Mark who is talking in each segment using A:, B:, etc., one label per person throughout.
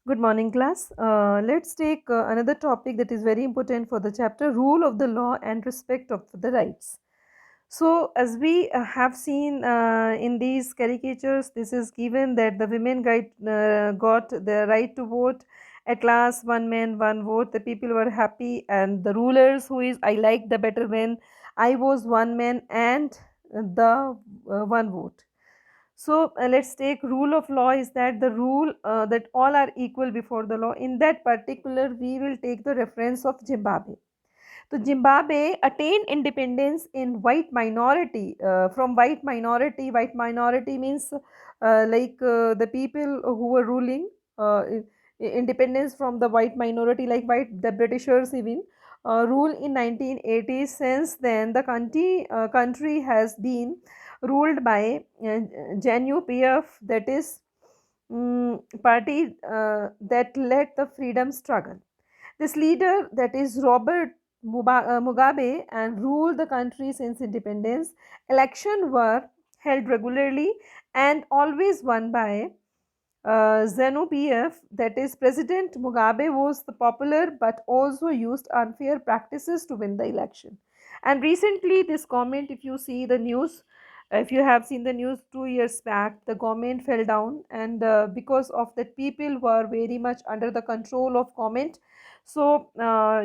A: Good morning, class. Let's take another topic that is very important for the chapter rule of the law and respect of the rights. So, as we have seen in these caricatures, this is given that the women got the right to vote. At last, one man, one vote. The people were happy, and the rulers, who is I like the better when I was one man and the one vote. So let's take rule of law is that the rule that all are equal before the law. In that particular, we will take the reference of Zimbabwe. So Zimbabwe attained independence in white minority. From white minority, white minority means the people who were ruling independence from the white minority, like white the Britishers even rule in 1980s. Since then, the country has been ruled by JNU-PF, that is party that led the freedom struggle. This leader, that is Robert Mugabe, and ruled the country since independence. Elections were held regularly and always won by ZANU-PF, that is President Mugabe was the popular but also used unfair practices to win the election. And recently, this government, if you see the news, if you have seen the news 2 years back, the government fell down, and because of that, people were very much under the control of government. So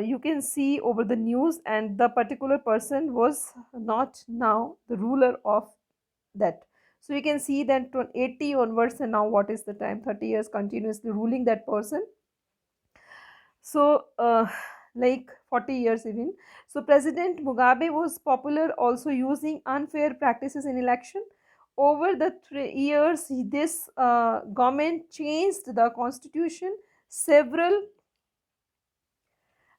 A: you can see over the news, and the particular person was not now the ruler of that. So you can see that from 80 onwards, and now what is the time, 30 years continuously ruling that person. So like 40 years even. So President Mugabe was popular also using unfair practices in election. Over the 3 years, this government changed the constitution several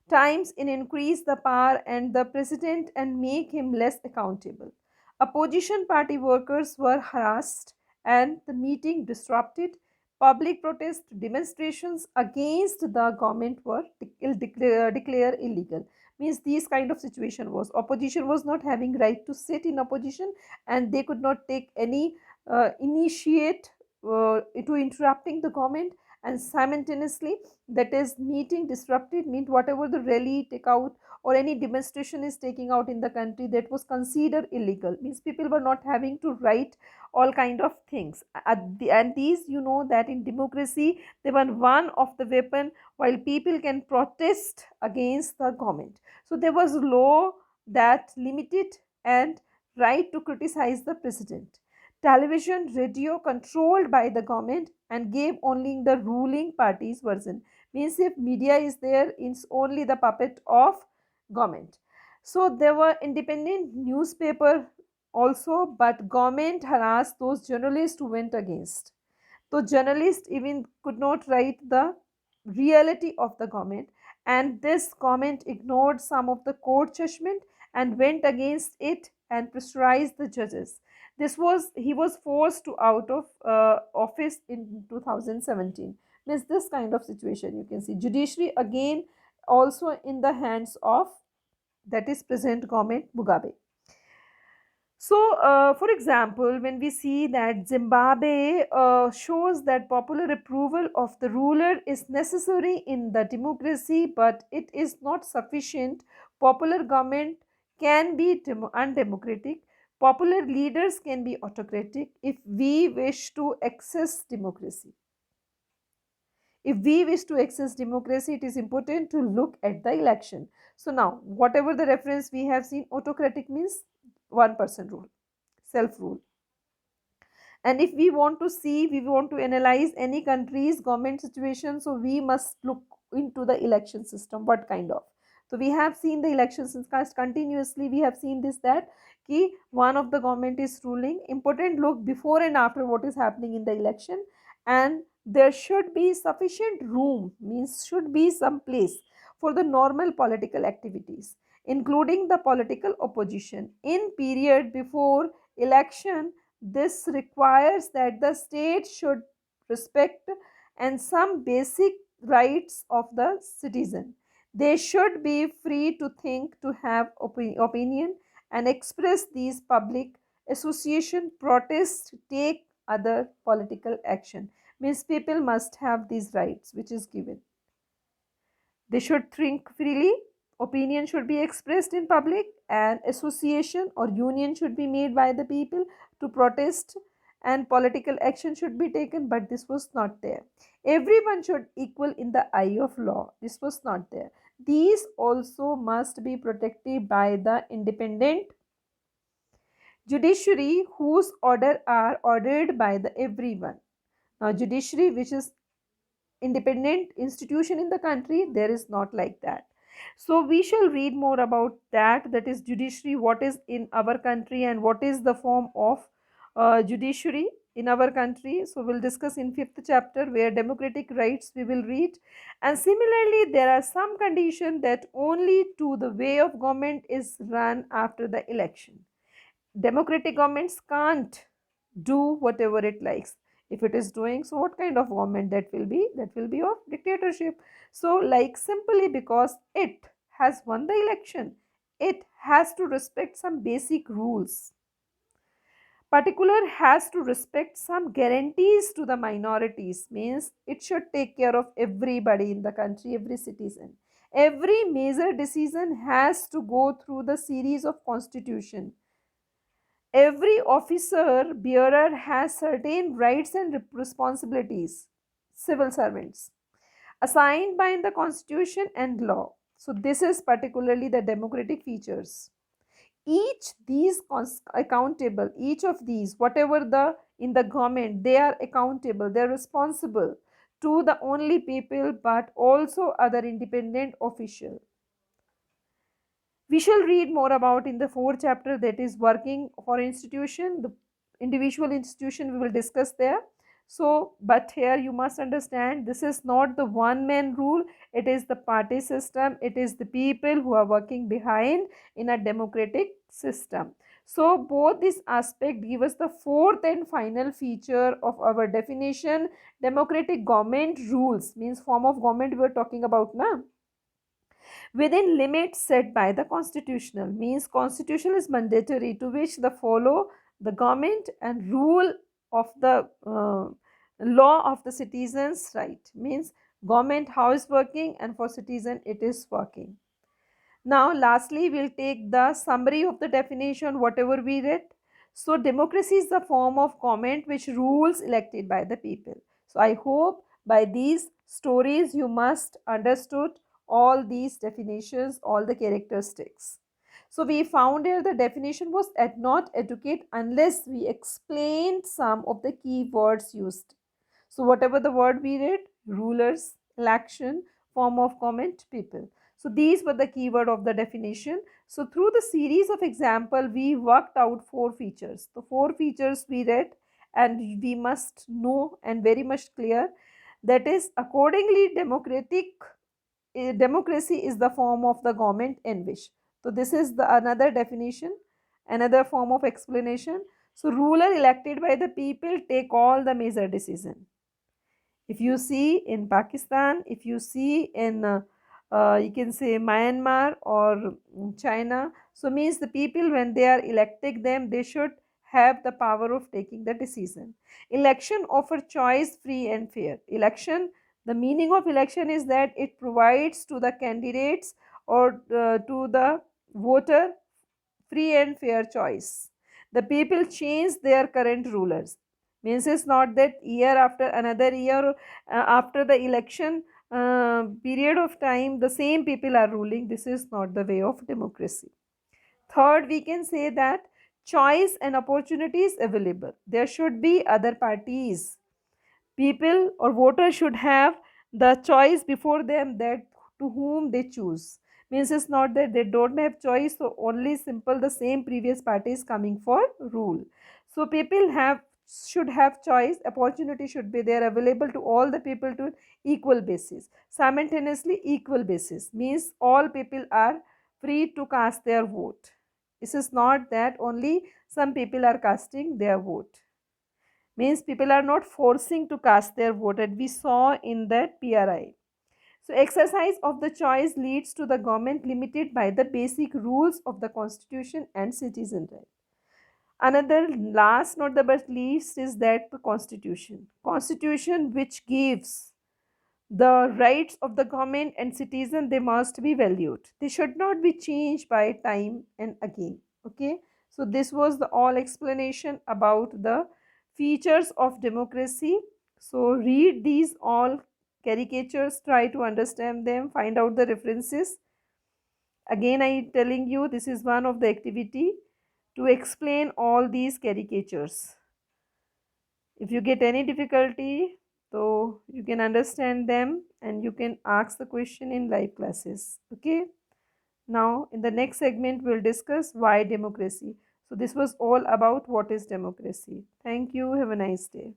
A: times in increase the power and the president and make him less accountable. Opposition party workers were harassed and the meeting disrupted. Public protest demonstrations against the government were declared illegal. Means these kind of situation was opposition was not having right to sit in opposition, and they could not take any initiate to interrupting the government. And simultaneously, that is meeting disrupted means whatever the rally take out or any demonstration is taking out in the country, that was considered illegal. Means people were not having to write all kind of things and these, you know, that in democracy they were one of the weapon while people can protest against the government. So there was law that limited and right to criticize the president. Television, radio controlled by the government and gave only the ruling party's version. Means if media is there, it's only the puppet of government. So there were independent newspaper also, but government harassed those journalists who went against. So journalists even could not write the reality of the government, and this government ignored some of the court judgment and went against it and pressurized the judges. This was he was forced to out of office in 2017. Means this kind of situation you can see. Judiciary again also in the hands of, that is, present government Mugabe. So, for example, when we see that Zimbabwe shows that popular approval of the ruler is necessary in the democracy, but it is not sufficient. Popular government can be undemocratic. Popular leaders can be autocratic if we wish to access democracy. If we wish to access democracy, it is important to look at the election. So now, whatever the reference we have seen, autocratic means one person rule, self rule. And if we want to see, we want to analyze any country's government situation, so we must look into the election system. What kind of? So we have seen the elections continuously. We have seen this that ki one of the government is ruling. Important look before and after what is happening in the election, and there should be sufficient room, means should be some place for the normal political activities, including the political opposition in period before election. This requires that the state should respect and some basic rights of the citizen. They should be free to think, to have opinion, and express these public association, protest, take other political action. means people must have these rights which is given. They should think freely, opinion should be expressed in public, and association or union should be made by the people to protest, and political action should be taken, but this was not there. Everyone should equal in the eye of law. This was not there. These also must be protected by the independent judiciary whose order are ordered by the everyone. Now judiciary which is independent institution in the country, there is not like that. So we shall read more about that, that is judiciary, what is in our country and what is the form of judiciary in our country. So we'll discuss in fifth chapter where democratic rights we will read. And similarly there are some conditions that only to the way of government is run after the election. Democratic governments can't do whatever it likes. If it is doing, so what kind of government that will be? That will be of dictatorship. So like simply because it has won the election, it has to respect some basic rules. Particular has to respect some guarantees to the minorities, means it should take care of everybody in the country, every citizen. Every major decision has to go through the series of constitution. Every officer bearer has certain rights and responsibilities, civil servants, assigned by the constitution and law. So this is particularly the democratic features. Each these accountable, each of these, whatever the in the government, they are accountable, they are responsible to the only people but also other independent official. We shall read more about in the fourth chapter, that is working for institution, the individual institution we will discuss there. So but here you must understand, this is not the one man rule, it is the party system, it is the people who are working behind in a democratic system. So both this aspect give us the fourth and final feature of our definition. Democratic government rules means form of government we are talking about now, within limits set by the constitutional, means constitution is mandatory to which the follow the government and rule of the law of the citizens, right, means government how is working and for citizen it is working. Now lastly we'll take the summary of the definition whatever we read. So democracy is the form of government which rules elected by the people. So I hope by these stories you must understood all these definitions, all the characteristics. So we found here the definition was not educate unless we explained some of the key words used. So whatever the word we read, rulers, election, form of government, people. So these were the keyword of the definition. So through the series of example, we worked out four features. The four features we read and we must know and very much clear. That is accordingly democracy is the form of the government in which. So this is the another definition, another form of explanation. So ruler elected by the people take all the major decision. If you see in Pakistan, if you see in you can say Myanmar or China, so means the people when they are electing them, they should have the power of taking the decision. Election offer choice, free and fair. Election, the meaning of election is that it provides to the candidates or to the voter free and fair choice. The people change their current rulers, means it's not that year after another year after the election period of time the same people are ruling. This is not the way of democracy. Third, we can say that choice and opportunities available. There should be other parties. People or voters should have the choice before them that to whom they choose. Means it's not that they don't have choice, so only simple the same previous party is coming for rule. So people have should have choice, opportunity should be there available to all the people to equal basis, simultaneously equal basis, means all people are free to cast their vote. This is not that only some people are casting their vote, means people are not forcing to cast their vote, and we saw in that PRI. So exercise of the choice leads to the government limited by the basic rules of the constitution and citizen right. Another last not the but least is that the constitution which gives the rights of the government and citizen, they must be valued, they should not be changed by time and again. Okay, so this was the all explanation about the features of democracy. So read these all caricatures, try to understand them, find out the references. Again I telling you, this is one of the activity to explain all these caricatures. If you get any difficulty, so you can understand them and you can ask the question in live classes. Okay, now in the next segment we'll discuss why democracy. So this was all about what is democracy. Thank you, have a nice day.